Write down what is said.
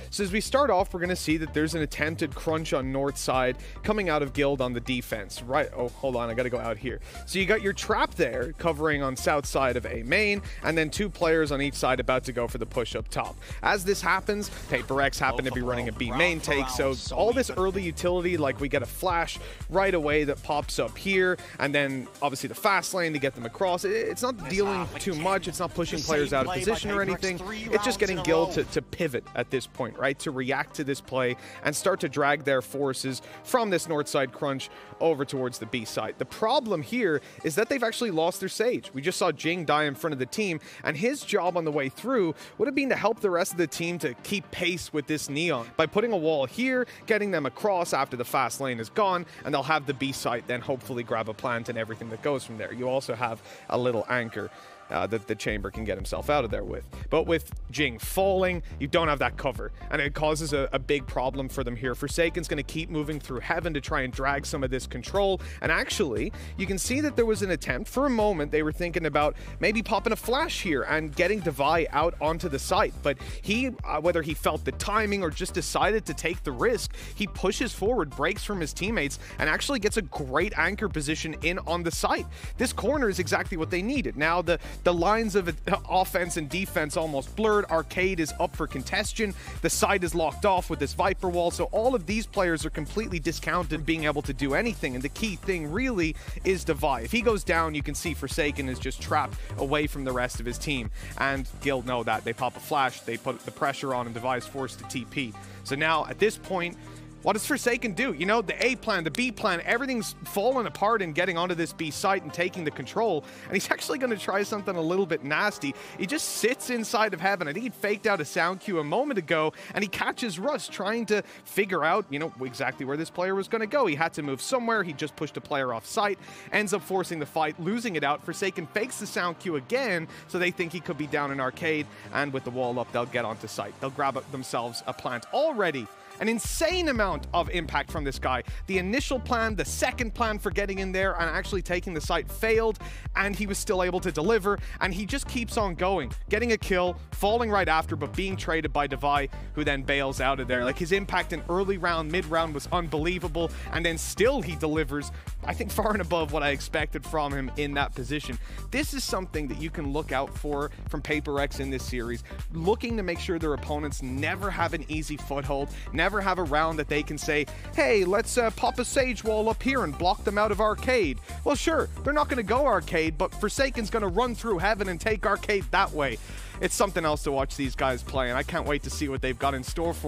So as we start off, we're going to see that there's an attempted crunch on north side coming out of Guild on the defense. Right. Oh, hold on. I got to go out here. So you got your trap there covering on south side of A main, and then two players on each side about to go for the push up top. As this happens, Paper X happen to be running a B main take. So all this early utility, like we get a flash right away that pops up here, and then obviously the fast lane to get them across. It's not dealing too much. It's not pushing players out of position or anything. It's just getting Guild to pivot at this point, right? To react to this play and start to drag their forces from this north side crunch over towards the B side. The problem here is that they've actually lost their Sage. We just saw Jing die in front of the team, and his job on the way through would have been to help the rest of the team to keep pace with this Neon by putting a wall here, getting them across after the fast lane is gone, and they'll have the B site then hopefully grab a plant and everything that goes from there. You also have a little anchor that the Chamber can get himself out of there with. But with Jing falling, you don't have that cover, and it causes a big problem for them here. Forsaken's going to keep moving through Heaven to try and drag some of this control, and actually, you can see that there was an attempt. For a moment, they were thinking about maybe popping a flash here and getting Devi out onto the site, but he, whether he felt the timing or just decided to take the risk, he pushes forward, breaks from his teammates, and actually gets a great anchor position in on the site. This corner is exactly what they needed. Now, the lines of offense and defense almost blurred. Arcade is up for contention. The side is locked off with this Viper wall. So all of these players are completely discounted being able to do anything. And the key thing really is Devi. If he goes down, you can see Forsaken is just trapped away from the rest of his team. And Guild know that. They pop a flash, they put the pressure on, and Devi is forced to TP. So now at this point, what does Forsaken do? You know, the A plan, the B plan, everything's falling apart and getting onto this B site and taking the control. And he's actually going to try something a little bit nasty. He just sits inside of Heaven. I think he faked out a sound cue a moment ago, and he catches Russ trying to figure out, you know, exactly where this player was going to go. He had to move somewhere. He just pushed a player off site, ends up forcing the fight, losing it out. Forsaken fakes the sound cue again, so they think he could be down in Arcade, and with the wall up, they'll get onto site. They'll grab themselves a plant already. An insane amount of impact from this guy. The initial plan, the second plan for getting in there and actually taking the site failed, and he was still able to deliver, and he just keeps on going, getting a kill, falling right after, but being traded by Devi, who then bails out of there. Like, his impact in early round, mid round was unbelievable, and then still he delivers, I think, far and above what I expected from him in that position. This is something that you can look out for from Paper X in this series, looking to make sure their opponents never have an easy foothold, never have a round that they can say, hey, let's pop a Sage wall up here and block them out of Arcade. Well, sure, they're not going to go Arcade, but Forsaken's going to run through Heaven and take Arcade that way. It's something else to watch these guys play, and I can't wait to see what they've got in store for